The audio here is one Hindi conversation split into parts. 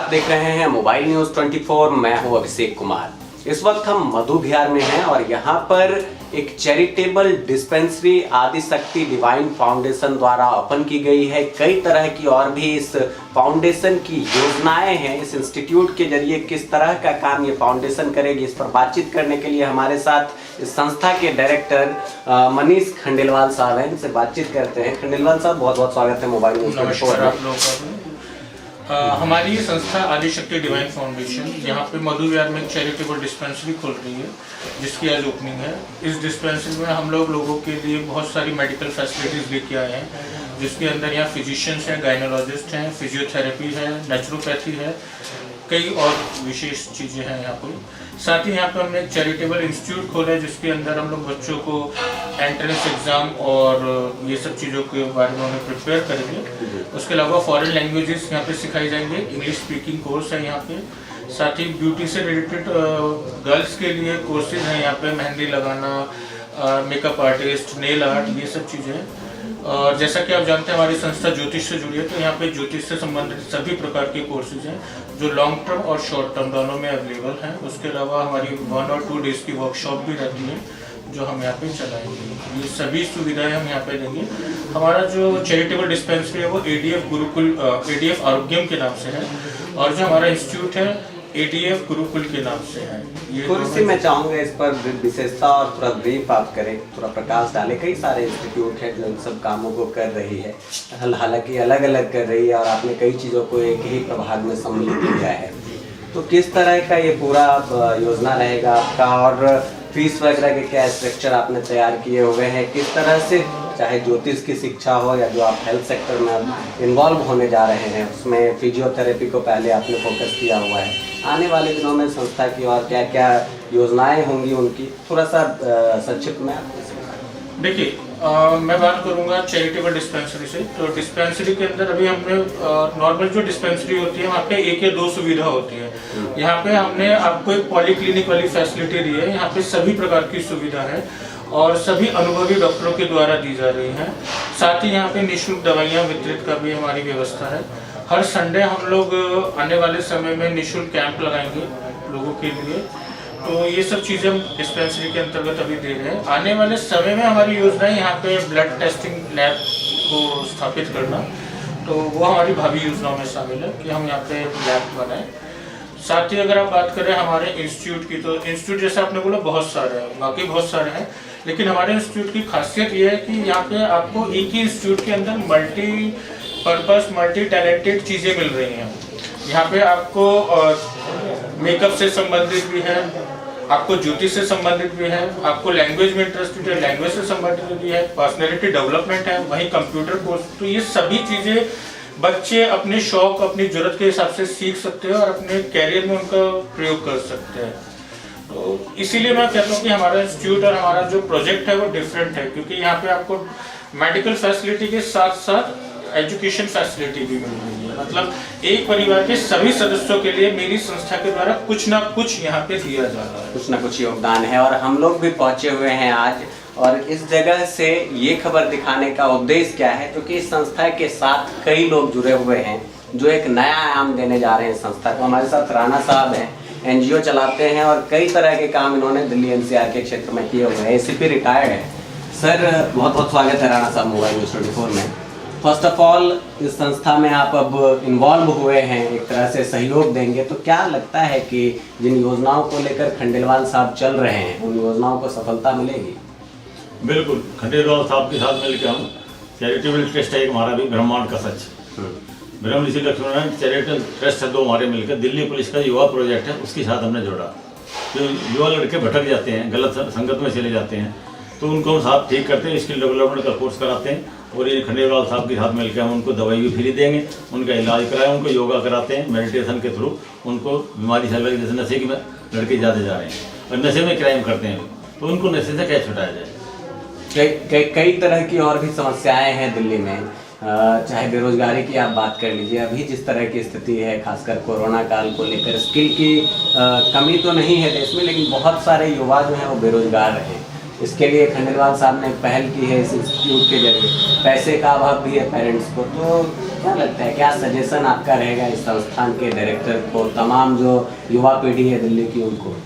आप देख रहे हैं मोबाइल न्यूज 24। मैं हूं अभिषेक कुमार। इस वक्त हम मधु विहार में हैं और यहाँ पर एक charitable dispensary Adishakti divine foundation द्वारा ओपन की गई है। कई तरह की और भी इस फाउंडेशन की योजनाएं हैं। इस इंस्टीट्यूट के जरिए किस तरह का काम ये फाउंडेशन करेगी, इस पर बातचीत करने के लिए हमारे साथ इस संस्था के डायरेक्टर मनीष खंडेलवाल साहब हैं। इनसे बातचीत करते हैं। खंडेलवाल साहब, बहुत बहुत स्वागत है मोबाइल न्यूज 24। हमारी ये संस्था आदिशक्ति डिवाइन फाउंडेशन यहाँ पे मधु विहार में एक चैरिटेबल डिस्पेंसरी खोल रही है, जिसकी आज ओपनिंग है। इस डिस्पेंसरी में हम लोगों के लिए बहुत सारी मेडिकल फैसिलिटीज़ लेके आए हैं, जिसके अंदर यहाँ फिजिशियंस हैं, गायनोलॉजिस्ट हैं, फिजियोथेरेपी है, नेचुरोपैथी है, कई और विशेष चीज़ें हैं यहाँ पे। साथ ही यहाँ पे हमने एक चैरिटेबल इंस्टीट्यूट खोला है, जिसके अंदर हम लोग बच्चों को एंट्रेंस एग्ज़ाम और ये सब चीज़ों के बारे में उन्हें प्रिपेयर करेंगे। उसके अलावा फॉरेन लैंग्वेजेस यहाँ पे सिखाई जाएंगे, इंग्लिश स्पीकिंग कोर्स है यहाँ पे। साथ ही ब्यूटी से रिलेटेड गर्ल्स के लिए कोर्सेज हैं यहाँ पे, मेहंदी लगाना, मेकअप आर्टिस्ट, नेल आर्ट, ये सब चीज़ें हैं। और जैसा कि आप जानते हैं हमारी संस्था ज्योतिष से जुड़ी है, तो यहाँ पे ज्योतिष से संबंधित सभी प्रकार के कोर्सेज हैं, जो लॉन्ग टर्म और शॉर्ट टर्म दोनों में अवेलेबल हैं। उसके अलावा हमारी 1 और 2 डेज की वर्कशॉप भी रहती है, जो हम यहाँ पे चलाएंगे। ये सभी सुविधाएं हम यहाँ पे देंगे। हमारा जो चैरिटेबल डिस्पेंसरी है वो ADF गुरुकुल ADF आरोग्यम के नाम से है, और जो हमारा इंस्टीट्यूट है ADF गुरुकुल के नाम से है। थोड़ी सी मैं चाहूँगा इस पर विशेषता और थोड़ा ब्रीफ आप करें, थोड़ा प्रकाश डालें। कई सारे इंस्टीट्यूट है जो इन सब कामों को कर रही है, हालांकि अलग अलग कर रही है, और आपने कई चीज़ों को एक ही प्रभाग में सम्मिलित किया है। तो किस तरह का ये पूरा योजना रहेगा आपका, और फीस वगैरह के क्या स्ट्रक्चर आपने तैयार किए हुए हैं, किस तरह से, चाहे ज्योतिष की शिक्षा हो या जो आप हेल्थ सेक्टर में इन्वॉल्व होने जा रहे हैं, उसमें फिजियोथेरेपी को पहले आपने फोकस किया हुआ है। आने वाले दिनों में संस्था की और क्या क्या योजनाएं होंगी उनकी, थोड़ा सा संक्षिप्त में आपको देखिए, मैं बात करूंगा चैरिटेबल डिस्पेंसरी से। तो डिस्पेंसरी के अंदर अभी हमने नॉर्मल जो डिस्पेंसरी होती है वहाँ पे 1 या 2 सुविधा होती है। यहाँ पे हमने आपको एक पॉलीक्लिनिक वाली फैसिलिटी दी है। यहाँ पे सभी प्रकार की सुविधा है और सभी अनुभवी डॉक्टरों के द्वारा दी जा रही हैं। साथ ही यहाँ पे निःशुल्क दवाइयाँ वितरित का भी हमारी व्यवस्था है। हर संडे हम लोग आने वाले समय में निःशुल्क कैंप लगाएंगे लोगों के लिए। तो ये सब चीज़ें हम डिस्पेंसरी के अंतर्गत अभी दे रहे हैं। आने वाले समय में हमारी योजना है यहाँ पे ब्लड टेस्टिंग लैब को स्थापित करना, तो वो हमारी भावी योजनाओं में शामिल है कि हम यहाँ पे लैब बनाएं। साथ ही अगर आप बात करें हमारे इंस्टीट्यूट की, तो इंस्टीट्यूट जैसे आपने बोला बहुत सारे हैं, बाकी बहुत सारे हैं, लेकिन हमारे इंस्टीट्यूट की खासियत ये है कि यहाँ पे आपको एक ही इंस्टीट्यूट के अंदर मल्टी पर्पस, मल्टी टैलेंटेड चीज़ें मिल रही हैं। यहाँ पे आपको मेकअप से संबंधित भी है, आपको ज्योतिष से संबंधित भी है, आपको लैंग्वेज में इंटरेस्टेड है, लैंग्वेज से संबंधित भी है, पर्सनैलिटी डेवलपमेंट है, वहीं कंप्यूटर कोर्स। तो ये सभी चीज़ें बच्चे अपने शौक, अपनी जरूरत के हिसाब से सीख सकते हैं और अपने कैरियर में उनका प्रयोग कर सकते हैं। तो इसीलिए मैं कहता हूँ कि हमारा इंस्टीट्यूट और हमारा जो प्रोजेक्ट है वो डिफरेंट है, क्योंकि यहाँ पे आपको मेडिकल फैसिलिटी के साथ साथ एजुकेशन फैसिलिटी भी मिल रही है। मतलब एक परिवार के सभी सदस्यों के लिए मेरी संस्था के द्वारा कुछ ना कुछ यहाँ पे दिया जा रहा है, कुछ ना कुछ योगदान है। और हम लोग भी पहुँचे हुए हैं आज, और इस जगह से ये खबर दिखाने का उद्देश्य क्या है, क्योंकि इस संस्था के साथ कई लोग जुड़े हुए हैं जो एक नया आयाम देने जा रहे हैं संस्था को। हमारे साथ राणा साहब हैं, NGO चलाते हैं और कई तरह के काम इन्होंने दिल्ली NCR के क्षेत्र में किए हुए हैं। ACP रिटायर्ड है। सर, बहुत बहुत स्वागत है राणा साहब मोबाइल न्यूज 24 में। फर्स्ट ऑफ ऑल, इस संस्था में आप अब इन्वॉल्व हुए हैं, एक तरह से सहयोग देंगे, तो क्या लगता है कि जिन योजनाओं को लेकर खंडेलवाल साहब चल रहे हैं उन योजनाओं को सफलता मिलेगी? बिल्कुल, खंडेलवाल साहब के साथ मिलकर हम चैरिटेबल ट्रस्ट है एक हमारा भी, ब्रह्मांड का सच, ब्रह्म ऋषि लक्ष्मण चैरिटेबल ट्रस्ट है, 2 हमारे मिलकर दिल्ली पुलिस का युवा प्रोजेक्ट है, उसके साथ हमने जोड़ा। जो युवा लड़के भटक जाते हैं, गलत संगत में चले जाते हैं, तो उनको हम साथ ठीक करते हैं, स्किल डेवलपमेंट का कोर्स कराते हैं, और ये खंडेलवाल साहब के साथ मिलकर हम उनको दवाई भी फ्री देंगे, उनका इलाज कराएं, उनको योगा कराते हैं, मेडिटेशन के थ्रू उनको बीमारी से लगे, जैसे नशे की लड़के ज़्यादा जा रहे हैं और नशे में क्राइम करते हैं, तो उनको नशे से कैसे छुटाया जाए। कई तरह की और भी समस्याएं हैं दिल्ली में, चाहे बेरोजगारी की आप बात कर लीजिए। अभी जिस तरह की स्थिति है, खासकर कोरोना काल को लेकर, स्किल की कमी तो नहीं है देश में, लेकिन बहुत सारे युवा जो हैं वो बेरोजगार रहे। इसके लिए खंडेलवाल साहब ने पहल की है इस इंस्टीट्यूट के जरिए। पैसे का अभाव भी है पेरेंट्स को, तो क्या लगता है, क्या सजेशन आपका रहेगा इस संस्थान के डायरेक्टर को, तमाम जो युवा पीढ़ी है दिल्ली की उनको?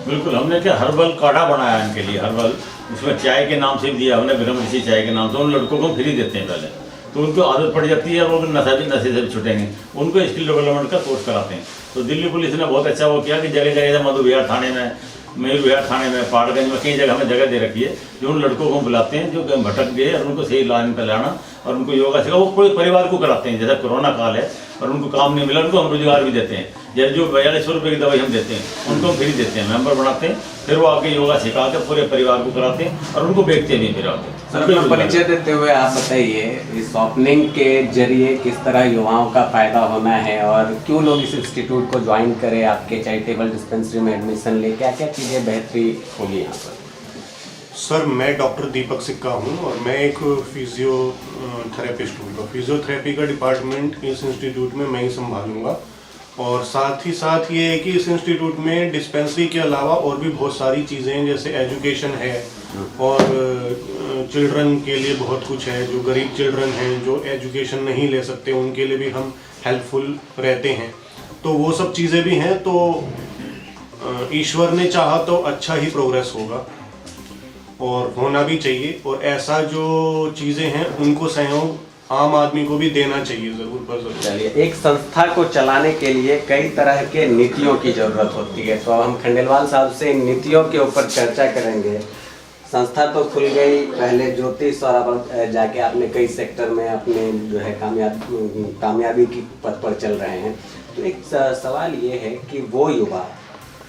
बिल्कुल, हमने क्या हर्बल काढ़ा बनाया इनके लिए, हर्बल, उसमें चाय के नाम से भी दिया हमने, ब्रह्म ऋषि चाय के नाम से। उन लड़कों को फ्री देते हैं पहले, तो उनको आदत पड़ जाती है और वो नशे से भी छूटेंगे। उनको स्किल डेवलपमेंट का कोर्स कराते हैं। तो दिल्ली पुलिस ने बहुत अच्छा वो किया कि जगह जगह मधु विहार थाने में, मयूर विहार थाने में, पहाड़गंज में, कई जगह हमें जगह दे रखी है जो उन लड़कों को बुलाते हैं जो भटक गए और उनको सही लाइन पर लाना और उनको योगा सिखा। वो पूरे परिवार को कराते हैं। जैसा कोरोना काल है और उनको काम नहीं मिला, उनको हम रोजगार भी देते हैं। जैसे जो 4200 रुपये की दवाई हम देते हैं उनको हम फ्री देते हैं, मेंबर बनाते हैं, फिर वो आके योगा सिखा के पूरे परिवार को कराते हैं और उनको बेचते भी फिर आके। अपना परिचय देते हुए आप बताइए इस ओपनिंग के जरिए किस तरह युवाओं का फायदा होना है और क्यों लोग इस इंस्टीट्यूट को ज्वाइन करें, आपके चैरिटेबल डिस्पेंसरी में एडमिशन ले, क्या क्या चीज़ें बेहतरी होगी यहाँ पर? सर, मैं डॉक्टर दीपक सिक्का हूँ और मैं एक फिजियोथेरेपिस्ट हूँ। तो फिजियोथेरेपी का डिपार्टमेंट इस इंस्टीट्यूट में मैं ही संभालूंगा। और साथ ही साथ ये है कि इस इंस्टीट्यूट में डिस्पेंसरी के अलावा और भी बहुत सारी चीज़ें हैं, जैसे एजुकेशन है और चिल्ड्रन के लिए बहुत कुछ है। जो गरीब चिल्ड्रन हैं जो एजुकेशन नहीं ले सकते उनके लिए भी हम हेल्पफुल रहते हैं। तो वो सब चीज़ें भी हैं। तो ईश्वर ने चाहा तो अच्छा ही प्रोग्रेस होगा और होना भी चाहिए। और ऐसा जो चीज़ें हैं उनको सहयोग आम आदमी को भी देना चाहिए ज़रूर पर ज़रूर। चलिए, एक संस्था को चलाने के लिए कई तरह के नीतियों की ज़रूरत होती है, तो हम खंडेलवाल साहब से इन नीतियों के ऊपर चर्चा करेंगे। संस्था तो खुल गई, पहले ज्योतिष और अब जाके आपने कई सेक्टर में अपने जो है कामयाबी की पथ पर चल रहे हैं। तो एक सवाल ये है कि वो युवा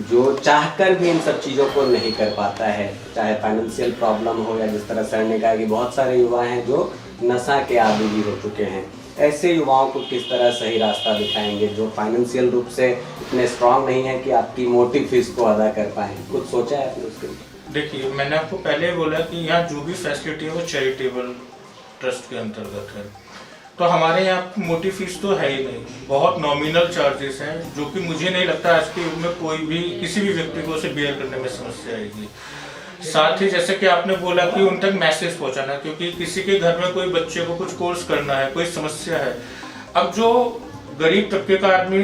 जो चाहकर भी इन सब चीज़ों को नहीं कर पाता है, चाहे फाइनेंशियल प्रॉब्लम हो या जिस तरह सर ने कहा कि बहुत सारे युवा हैं जो नशा के आदी भी हो चुके हैं, ऐसे युवाओं को किस तरह सही रास्ता दिखाएंगे जो फाइनेंशियल रूप से इतने स्ट्रांग नहीं है कि आपकी मोटी फीस को अदा कर पाएँ? कुछ सोचा है आपने उसके लिए? देखिए, मैंने आपको पहले बोला कि यहाँ जो भी फैसिलिटी है वो चैरिटेबल ट्रस्ट के अंतर्गत है। तो हमारे यहाँ मोटी फीस तो है ही नहीं, बहुत नॉमिनल चार्जेस हैं जो कि मुझे नहीं लगता आज के युग में कोई भी किसी भी व्यक्ति को उसे बेयर करने में समस्या आएगी। साथ ही जैसे कि आपने बोला कि उन तक मैसेज पहुंचाना, क्योंकि किसी के घर में कोई बच्चे को कुछ कोर्स करना है, कोई समस्या है। अब जो गरीब तबके का आदमी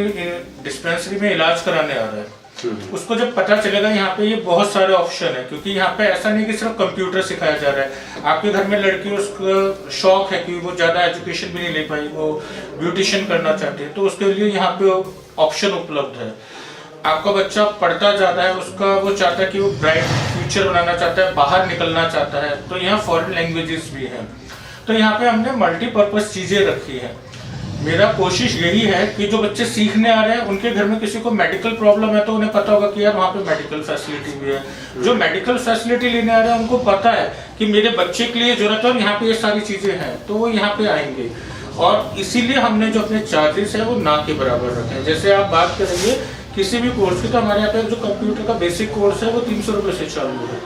डिस्पेंसरी में इलाज कराने आ रहा है उसको जब पता चलेगा यहाँ पे ये बहुत सारे ऑप्शन है, क्योंकि यहाँ पे ऐसा नहीं कि सिर्फ कंप्यूटर सिखाया जा रहा है। आपके घर में लड़की, उसका शौक है कि वो ज़्यादा एजुकेशन भी नहीं ले पाई, वो ब्यूटिशियन करना चाहती है, तो उसके लिए यहाँ पे ऑप्शन उपलब्ध है। आपका बच्चा पढ़ता ज़्यादा है, उसका वो चाहता है कि वो ब्राइट फ्यूचर बनाना चाहता है, बाहर निकलना चाहता है, तो यहाँ फॉरेन लैंग्वेजेस भी हैं। तो यहाँ पे हमने मल्टीपर्पज़ चीज़ें रखी हैं। मेरा कोशिश यही है कि जो बच्चे सीखने आ रहे हैं उनके घर में किसी को मेडिकल प्रॉब्लम है तो उन्हें पता होगा कि यार वहाँ पे मेडिकल फैसिलिटी भी है। जो मेडिकल फैसिलिटी लेने आ रहे हैं उनको पता है कि मेरे बच्चे के लिए जरूरत है और यहाँ पे ये सारी चीज़ें हैं, तो वो यहाँ पे आएंगे। और इसीलिए हमने जो अपने चार्जेस है वो ना के बराबर रखे हैं। जैसे आप बात करेंगे किसी भी कोर्स की, तो हमारे यहाँ पे जो कंप्यूटर का बेसिक कोर्स है वो 300 रुपये से चालू है।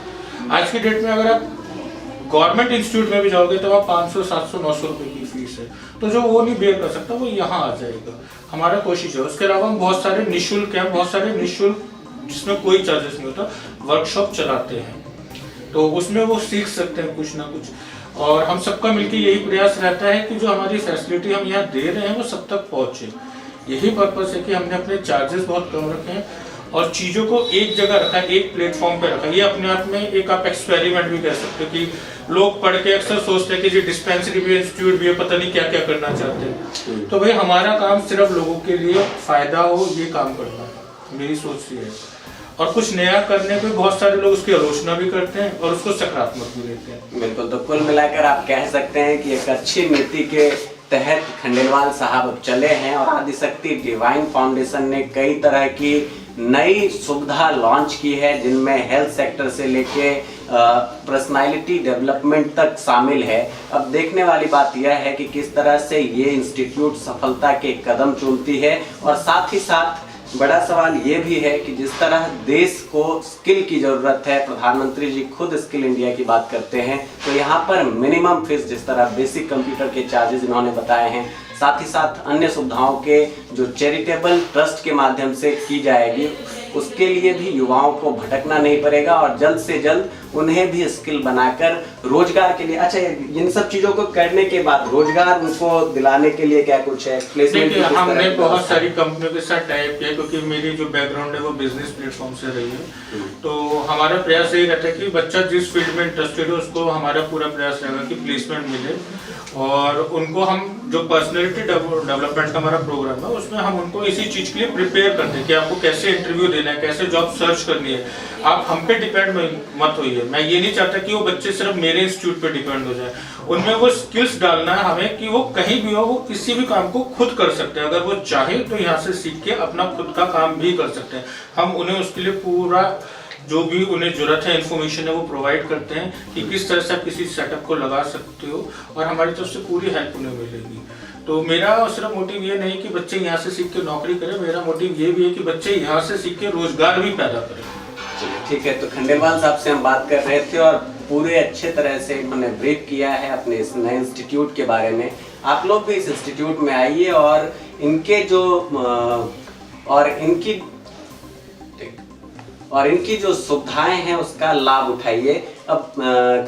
आज की डेट में अगर आप गवर्नमेंट इंस्टीट्यूट में भी जाओगे तो वहाँ 500, 700, 900 रुपये की फीस है। तो जो वो नहीं बेयर कर सकता वो यहाँ आ जाएगा, हमारा कोशिश है। उसके अलावा हम बहुत सारे निःशुल्क हैं, बहुत सारे निःशुल्क जिसमें कोई चार्जेस नहीं होता, वर्कशॉप चलाते हैं, तो उसमें वो सीख सकते हैं कुछ ना कुछ। और हम सबका मिलकर यही प्रयास रहता है कि जो हमारी फैसिलिटी हम यहाँ दे रहे हैं वो सब तक पहुँचे। यही पर्पस है कि हमने अपने चार्जेस बहुत कम रखे हैं और चीज़ों को एक जगह रखा है, एक प्लेटफॉर्म पे रखा है। ये अपने आप में एक आप एक्सपेरिमेंट भी कह सकते हो कि लोग पढ़ के अक्सर सोचते हैं कि जो डिस्पेंसरी भी, इंस्टीट्यूट भी है, पता नहीं क्या क्या करना चाहते हैं। तो भाई हमारा काम सिर्फ लोगों के लिए फ़ायदा हो ये काम करना है, मेरी सोच ये है। और कुछ नया करने पे बहुत सारे लोग उसकी आलोचना भी करते हैं और उसको सकारात्मक भी लेते हैं। बिल्कुल, तो कुल मिलाकर आप कह सकते हैं कि एक अच्छी नीति के तहत खंडेलवाल साहब चले हैं और आदिशक्ति डिवाइन फाउंडेशन ने कई तरह की नई सुविधा लॉन्च की है जिनमें हेल्थ सेक्टर से लेके पर्सनालिटी डेवलपमेंट तक शामिल है। अब देखने वाली बात यह है कि किस तरह से ये इंस्टीट्यूट सफलता के कदम चूमती है। और साथ ही साथ बड़ा सवाल ये भी है कि जिस तरह देश को स्किल की ज़रूरत है, प्रधानमंत्री जी खुद स्किल इंडिया की बात करते हैं, तो यहाँ पर मिनिमम फीस जिस तरह बेसिक कंप्यूटर के चार्जेस इन्होंने बताए हैं, साथ ही साथ अन्य सुविधाओं के जो चैरिटेबल ट्रस्ट के माध्यम से की जाएगी, उसके लिए भी युवाओं को भटकना नहीं पड़ेगा और जल्द से जल्द उन्हें भी स्किल बनाकर रोजगार के लिए, अच्छा इन सब चीजों को करने के बाद रोजगार उनको दिलाने के लिए क्या कुछ है? प्लेसमेंट देखिए, हमने बहुत सारी कंपनियों के साथ टाइप किया, क्योंकि मेरी जो बैकग्राउंड है वो बिजनेस प्लेटफॉर्म से रही है। तो हमारा प्रयास यही रहता है कि बच्चा जिस फील्ड में इंटरेस्टेड है उसको हमारा पूरा प्रयास रहेगा कि प्लेसमेंट मिले, और उनको हम जो पर्सनैलिटी डेवलपमेंट का हमारा प्रोग्राम है उसमें हम उनको इसी चीज के लिए प्रिपेयर करते हैं कि आपको कैसे इंटरव्यू देना है, कैसे जॉब सर्च करनी है। आप हम पे डिपेंड मत होइए। मैं ये नहीं चाहता कि वो बच्चे सिर्फ मेरे इंस्टीट्यूट पे डिपेंड हो जाए। उनमें वो स्किल्स डालना है हमें कि वो कहीं भी हो, वो किसी भी काम को खुद कर सकते हैं। अगर वो चाहे तो यहाँ से सीख के अपना खुद का काम भी कर सकते हैं। हम उन्हें उसके लिए पूरा जो भी उन्हें जरूरत है इन्फॉर्मेशन है वो प्रोवाइड करते हैं कि किस तरह से आप किसी सेटअप को लगा सकते हो, और हमारी तरफ से पूरी हेल्प उन्हें मिलेगी। तो मेरा सिर्फ मोटिव ये नहीं कि बच्चे यहाँ से सीख के नौकरी करें, मेरा मोटिव ये भी है कि बच्चे यहाँ से सीख के रोजगार भी पैदा करें। ठीक है, तो खंडेलवाल साहब से हम बात कर रहे थे और पूरे अच्छे तरह से उन्होंने ब्रीफ किया है अपने इस नए इंस्टीट्यूट के बारे में। आप लोग भी इस इंस्टीट्यूट में आइए और इनके जो इनकी जो सुविधाएं हैं उसका लाभ उठाइए। अब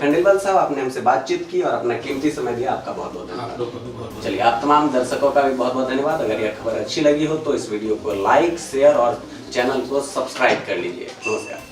खंडेलवाल साहब, आपने हमसे बातचीत की और अपना कीमती समय दिया, आपका बहुत बहुत धन्यवाद। चलिए, आप तमाम दर्शकों का भी बहुत बहुत धन्यवाद। अगर यह खबर अच्छी लगी हो तो इस वीडियो को लाइक, शेयर और चैनल को सब्सक्राइब कर लीजिए। नमस्कार।